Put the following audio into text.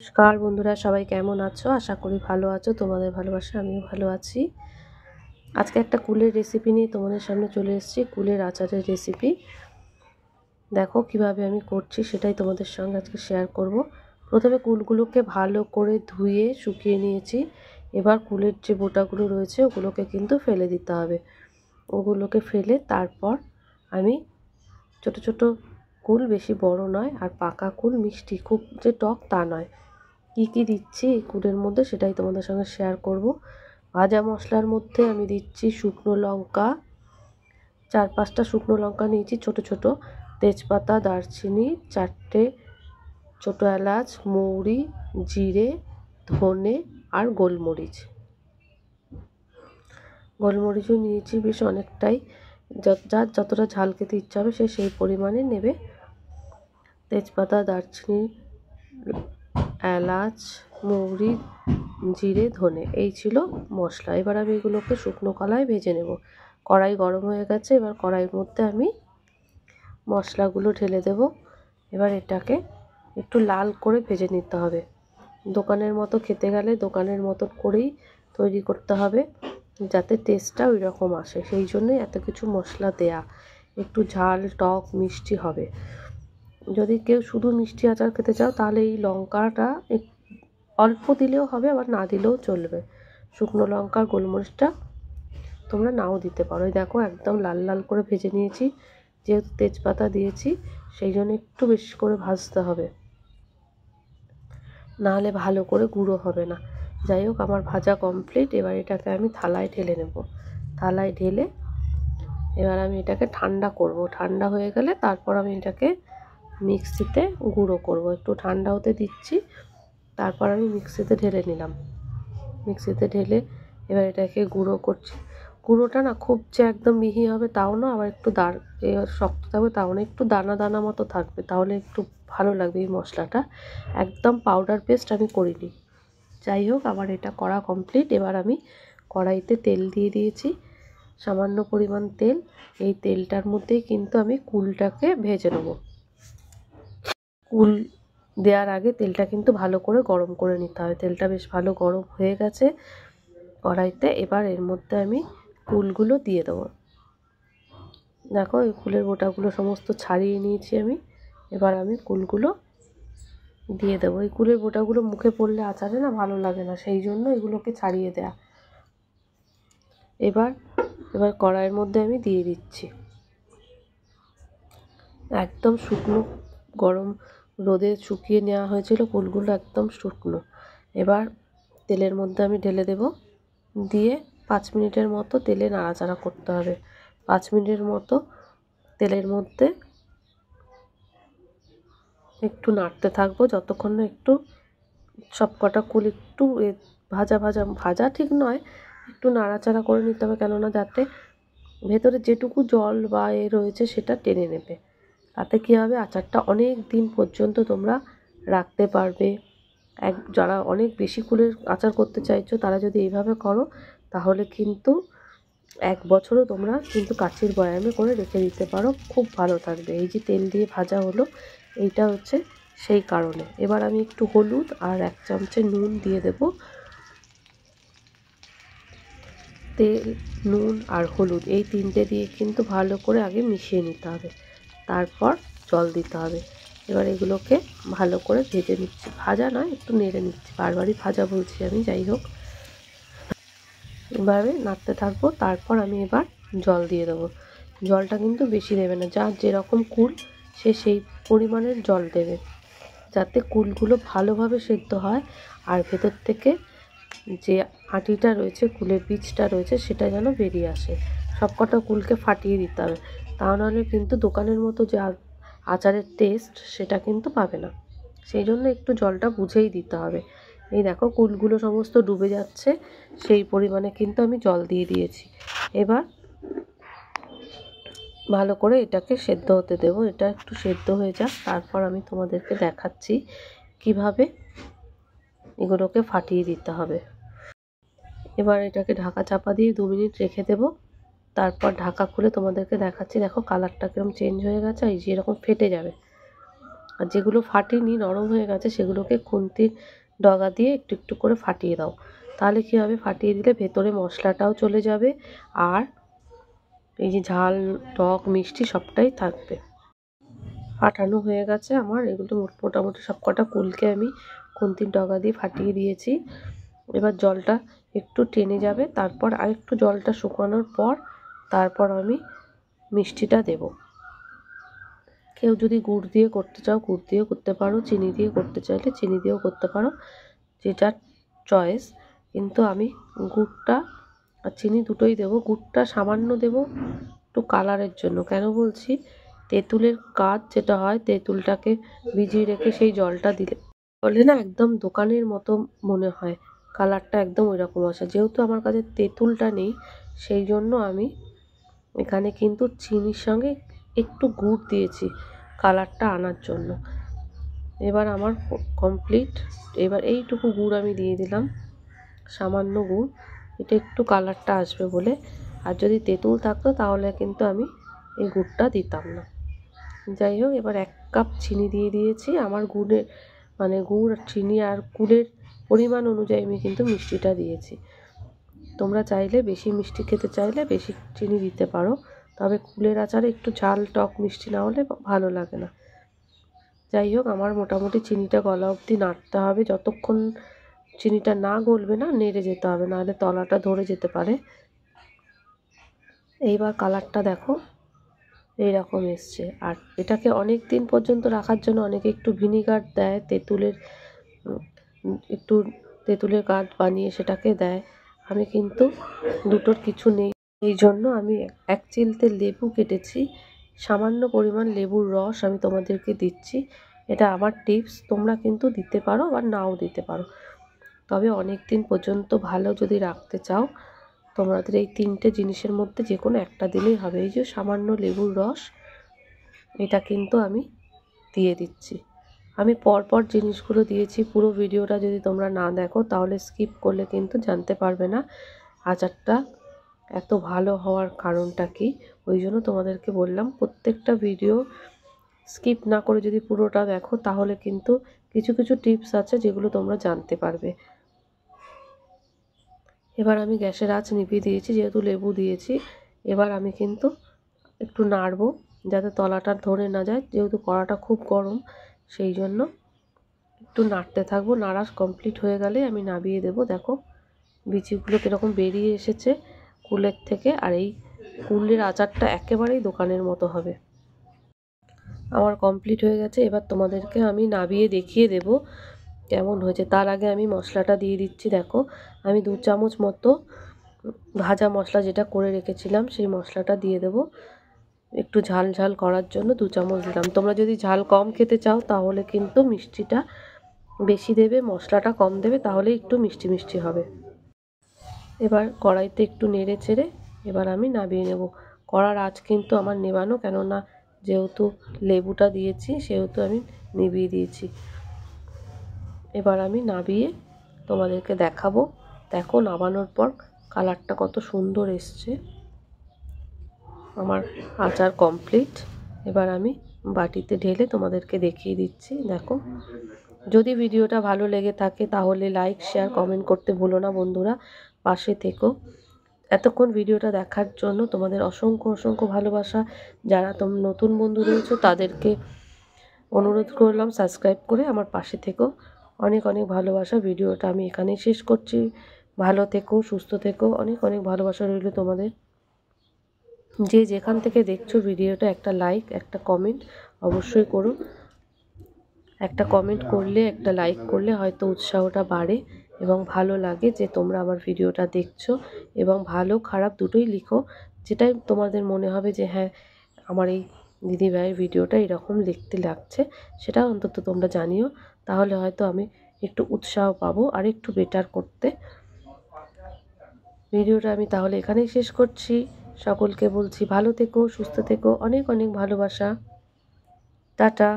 নমস্কার বন্ধুরা, সবাই কেমন আছো? আশা করি ভালো আছো। তোমাদের ভালোবাসা আমিও ভালো আছি। আজকে একটা কুলের রেসিপি নিয়ে তোমাদের সামনে চলে এসেছি। কুলের আচারের রেসিপি। দেখো কিভাবে আমি করছি সেটাই তোমাদের সঙ্গে আজকে শেয়ার করব। প্রথমে কুলগুলোকে ভালো করে ধুয়ে শুকিয়ে নিয়েছি। এবার কুলের যে বোটাগুলো রয়েছে ওগুলোকে কিন্তু ফেলে দিতে হবে। ওগুলোকে ফেলে তারপর আমি ছোট ছোট কুল, বেশি বড় নয়, আর পাকা কুল মিষ্টি, খুব যে টক তা নয়। কী কী দিচ্ছি এই কুলের মধ্যে সেটাই তোমাদের সঙ্গে শেয়ার করব। ভাজা মশলার মধ্যে আমি দিচ্ছি শুকনো লঙ্কা, 4-5টা শুকনো লঙ্কা নিয়েছি ছোট ছোট, তেজপাতা, দারচিনি, 4টে ছোটো এলাচ, মৌরি, জিরে, ধনে আর গোলমরিচও নিয়েছি বেশ অনেকটাই। যার যতটা ঝাল খেতে ইচ্ছা হবে সে সেই পরিমাণে নেবে। তেজপাতা, দারচিনি, এলাচ, মৌরি, জিরে, ধনে, এই ছিল মশলা। এবার আমি এগুলোকে শুকনো কড়ায় ভেজে নেব। কড়াই গরম হয়ে গেছে, এবার কড়াইয়ের মধ্যে আমি মশলাগুলো ঢেলে দেব। এবার এটাকে একটু লাল করে ভেজে নিতে হবে। দোকানের মতো খেতে গেলে দোকানের মতো করেই তৈরি করতে হবে, যাতে টেস্টটা ওই রকম আসে। সেই জন্যই এত কিছু মশলা দেয়া। একটু ঝাল, টক, মিষ্টি হবে। যদি কেউ শুধু মিষ্টি আচার খেতে চাও তাহলে এই লঙ্কাটা অল্প দিলেও হবে, আবার না দিলেও চলবে। শুকনো লঙ্কা, গোলমরিচটা তোমরা নাও দিতে পারো। দেখো একদম লাল লাল করে ভেজে নিয়েছি। যেহেতু তেজপাতা দিয়েছি সেই জন্য একটু বেশি করে ভাজতে হবে, নাহলে ভালো করে গুঁড়ো হবে না। যাই হোক, আমার ভাজা কমপ্লিট। এবার এটাকে আমি থালায় ঢেলে নেব। থালায় ঢেলে এবার আমি এটাকে ঠান্ডা করব। ঠান্ডা হয়ে গেলে তারপর আমি এটাকে মিক্সিতে গুঁড়ো করব। একটু ঠান্ডা হতে দিচ্ছি, তারপর আমি মিক্সিতে ঢেলে নিলাম। মিক্সিতে ঢেলে এবার এটাকে গুঁড়ো করছি। গুঁড়োটা না খুব যে একদম মিহি হবে তাও না, আবার একটু শক্ত থাকবে তাও না, একটু দানা দানা মতো থাকবে, তাহলে একটু ভালো লাগবে এই মশলাটা। একদম পাউডার পেস্ট আমি করিনি। যাই হোক, আবার এটা করা কমপ্লিট। এবার আমি কড়াইতে তেল দিয়ে দিয়েছি, সামান্য পরিমাণ তেল। এই তেলটার মধ্যেই কিন্তু আমি কুলটাকে ভেজে নেব। কুল দেওয়ার আগে তেলটা কিন্তু ভালো করে গরম করে নিতে হবে। তেলটা বেশ ভালো গরম হয়ে গেছে কড়াইতে। এবার এর মধ্যে আমি কুলগুলো দিয়ে দেবো। দেখো এই কুলের বোটাগুলো সমস্ত ছাড়িয়ে নিয়েছি আমি। এবার আমি কুলগুলো দিয়ে দেবো। এই কুলের বোটাগুলো মুখে পড়লে আচারে না ভালো লাগে না, সেই জন্য এগুলোকে ছাড়িয়ে দেয়া। এবার কড়াইয়ের মধ্যে আমি দিয়ে দিচ্ছি। একদম শুকনো, গরম রোদে শুকিয়ে নেওয়া হয়েছিল কুলগুলো, একদম শুকনো। এবার তেলের মধ্যে আমি ঢেলে দেব। দিয়ে 5 মিনিটের মতো তেলে নাড়াচাড়া করতে হবে। 5 মিনিটের মতো তেলের মধ্যে একটু নাড়তে থাকবো, যতক্ষণ না একটু সবকটা কুল একটু ভাজা ভাজা, ভাজা ঠিক নয়, একটু নাড়াচাড়া করে নিতে হবে, কেননা যাতে ভেতরে যেটুকু জল বা রয়েছে সেটা টেনে নেবে। তাতে কী হবে, আচারটা অনেক দিন পর্যন্ত তোমরা রাখতে পারবে। যারা অনেক বেশি কুলের আচার করতে চাইছো তারা যদি এইভাবে করো তাহলে কিন্তু 1 বছরও তোমরা কিন্তু কাঁচের বয়ামে করে রেখে দিতে পারো, খুব ভালো থাকবে। এই যে তেল দিয়ে ভাজা হলো, এইটা হচ্ছে সেই কারণে। এবার আমি একটু হলুদ আর 1 চামচে নুন দিয়ে দেব। তেল, নুন আর হলুদ এই 3টে দিয়ে কিন্তু ভালো করে আগে মিশিয়ে নিতে হবে, তারপর জল দিতে হবে। এবার এগুলোকে ভালো করে ভেজে নিচ্ছি, ভাজা নয় একটু নেড়ে নিচ্ছি, বারবারই ভাজা বলছি আমি। যাই হোক, এভাবে নাড়তে থাকবো। তারপর আমি এবার জল দিয়ে দেবো। জলটা কিন্তু বেশি দেবে না, যার যেরকম কুল সে সেই পরিমাণের জল দেবে, যাতে কুলগুলো ভালোভাবে সেদ্ধ হয় আর ভেতর থেকে যে আটিটা রয়েছে, কুলের বীজটা রয়েছে, সেটা যেন বেরিয়ে আসে। সবকটা কুলকে ফাটিয়ে দিতে হবে, তা নাহলে কিন্তু দোকানের মতো যে আচারের টেস্ট সেটা কিন্তু পাবে না। সেই জন্য একটু জলটা বুঝেই দিতে হবে। এই দেখো কুলগুলো সমস্ত ডুবে যাচ্ছে, সেই পরিমাণে কিন্তু আমি জল দিয়ে দিয়েছি। এবার ভালো করে এটাকে সেদ্ধ হতে দেব। এটা একটু সেদ্ধ হয়ে যাক, তারপর আমি তোমাদেরকে দেখাচ্ছি কিভাবে এগুলোকে ফাটিয়ে দিতে হবে। এবার এটাকে ঢাকা চাপা দিয়ে 2 মিনিট রেখে দেব। তারপর ঢাকা খুলে তোমাদেরকে দেখাচ্ছি। দেখো কালারটা কিরকম চেঞ্জ হয়ে গেছে, এই যে এরকম ফেটে যাবে। আর যেগুলো ফাটেনি নরম হয়ে গেছে সেগুলোকে খুন্তির ডগা দিয়ে একটু একটু করে ফাটিয়ে দাও। তাহলে কী হবে, ফাটিয়ে দিলে ভেতরে মশলাটাও চলে যাবে আর এই যে ঝাল টক মিষ্টি সবটাই থাকবে। ফাটানো হয়ে গেছে আমার, এগুলো মোটামুটি সব কটা কুলকে আমি খুন্তির ডগা দিয়ে ফাটিয়ে দিয়েছি। এবার জলটা একটু টেনে যাবে, তারপর আরেকটু জলটা শুকানোর পর তারপর আমি মিষ্টিটা দেব। কেউ যদি গুড় দিয়ে করতে চাও গুড় দিয়েও করতে পারো, চিনি দিয়ে করতে চাইলে চিনি দিয়েও করতে পারো, যেটার চয়েস। কিন্তু আমি গুড়টা আর চিনি দুটোই দেবো। গুড়টা সামান্য দেবো একটু কালারের জন্য। কেন বলছি, তেঁতুলের কাজ যেটা হয়, তেঁতুলটাকে ভিজিয়ে রেখে সেই জলটা দিলে বলে না একদম দোকানের মতো মনে হয়, কালারটা একদম ওই রকম আসে। যেহেতু আমার কাছে তেঁতুলটা নেই সেই জন্য আমি এখানে কিন্তু চিনির সঙ্গে একটু গুড় দিয়েছি কালারটা আনার জন্য। এবার আমার কমপ্লিট। এবার এইটুকু গুড় আমি দিয়ে দিলাম, সামান্য গুড়, এটা একটু কালারটা আসবে বলে। আর যদি তেঁতুল থাকতো তাহলে কিন্তু আমি এই গুড়টা দিতাম না। যাই হোক, এবার 1 কাপ চিনি দিয়ে দিয়েছি। আমার গুড়ের মানে গুড় চিনি আর গুড়ের পরিমাণ অনুযায়ী আমি কিন্তু মিষ্টিটা দিয়েছি। তোমরা চাইলে বেশি মিষ্টি খেতে চাইলে বেশি চিনি দিতে পারো, তবে কুলের আচারে একটু ঝাল টক মিষ্টি না হলে ভালো লাগে না। যাই হোক, আমার মোটামুটি চিনিটা গলা অবধি নাড়তে হবে। যতক্ষণ চিনিটা না গলবে না নেড়ে যেতে হবে, নাহলে তলাটা ধরে যেতে পারে। এইবার কালারটা দেখো এইরকম এসছে। আর এটাকে অনেক দিন পর্যন্ত রাখার জন্য অনেকে একটু ভিনিগার দেয়, একটু তেঁতুলের গাছ বানিয়ে সেটাকে দেয়। আমি কিন্তু দুটোর কিছু নেই, এই জন্য আমি 1 চিলতে লেবু কেটেছি, সামান্য পরিমাণ লেবুর রস আমি তোমাদেরকে দিচ্ছি। এটা আমার টিপস, তোমরা কিন্তু দিতে পারো বা নাও দিতে পারো। তবে অনেক দিন পর্যন্ত ভালো যদি রাখতে চাও তোমাদের এই 3টে জিনিসের মধ্যে যে কোনো একটা দিলেই হবে। এই যে সামান্য লেবুর রস, এটা কিন্তু আমি দিয়ে দিচ্ছি। আমি পরপর জিনিসগুলো দিয়েছি। পুরো ভিডিওটা যদি তোমরা না দেখো তাহলে স্কিপ করলে কিন্তু জানতে পারবে না আচারটা এত ভালো হওয়ার কারণটা কি। ওই জন্য তোমাদেরকে বললাম প্রত্যেকটা ভিডিও স্কিপ না করে যদি পুরোটা দেখো তাহলে কিন্তু কিছু কিছু টিপস আছে যেগুলো তোমরা জানতে পারবে। এবার আমি গ্যাসের আঁচ নিভিয়ে দিয়েছি, যেহেতু লেবু দিয়েছি। এবার আমি কিন্তু একটু নাড়বো যাতে তলাটা ধরে না যায়, যেহেতু কড়াটা খুব গরম সেই জন্য একটু নাড়তে থাকবো। নাড়া কমপ্লিট হয়ে গেলে আমি নামিয়ে দেবো। দেখো বিচিগুলো কীরকম বেরিয়ে এসেছে কুলের থেকে। আর এই কুলের আচারটা একেবারেই দোকানের মতো হবে। আমার কমপ্লিট হয়ে গেছে। এবার তোমাদেরকে আমি নামিয়ে দেখিয়ে দেব কেমন হয়েছে। তার আগে আমি মশলাটা দিয়ে দিচ্ছি। দেখো আমি 2 চামচ মতো ভাজা মশলা যেটা করে রেখেছিলাম সেই মশলাটা দিয়ে দেব। একটু ঝাল ঝাল করার জন্য 2 চামচ দিলাম। তোমরা যদি ঝাল কম খেতে চাও তাহলে কিন্তু মিষ্টিটা বেশি দেবে, মশলাটা কম দেবে, তাহলে একটু মিষ্টি মিষ্টি হবে। এবার কড়াইতে একটু নেড়ে চেড়ে এবার আমি নামিয়ে নেব। কড়ার আঁচ কিন্তু আমার নেভানো, কেননা যেহেতু লেবুটা দিয়েছি সেহেতু আমি নিভিয়ে দিয়েছি। এবার আমি নামিয়ে তোমাদেরকে দেখাবো। দেখো নামানোর পর কালারটা কত সুন্দর এসছে। আমার আচার কমপ্লিট। এবার আমি বাটিতে ঢেলে তোমাদেরকে দেখিয়ে দিচ্ছি। দেখো, যদি ভিডিওটা ভালো লেগে থাকে তাহলে লাইক শেয়ার কমেন্ট করতে ভুলো না বন্ধুরা, পাশে থেকো। এতক্ষণ ভিডিওটা দেখার জন্য তোমাদের অসংখ্য অসংখ্য ভালোবাসা। যারা নতুন বন্ধু রয়েছে তাদেরকে অনুরোধ করলাম সাবস্ক্রাইব করে আমার পাশে থেকো। অনেক অনেক ভালোবাসা। ভিডিওটা আমি এখানেই শেষ করছি। ভালো থেকো, সুস্থ থেকো। অনেক অনেক ভালোবাসা রইল তোমাদের। যে যেখান থেকে দেখছো ভিডিওটা একটা লাইক একটা কমেন্ট অবশ্যই করো। একটা কমেন্ট করলে একটা লাইক করলে হয়তো উৎসাহটা বাড়ে এবং ভালো লাগে যে তোমরা আমার ভিডিওটা দেখছো, এবং ভালো খারাপ দুটোই লিখো। যেটাই তোমাদের মনে হবে যে হ্যাঁ আমার এই দিদিভাইয়ের ভিডিওটা এরকম লিখতে লাগছে সেটা অন্তত তোমরা জানিও, তাহলে হয়তো আমি একটু উৎসাহ পাবো আর একটু বেটার করতে। ভিডিওটা আমি তাহলে এখানেই শেষ করছি। সকলকে বলছি ভালো থেকো, সুস্থ থেকো। অনেক অনেক ভালোবাসা। টাটা।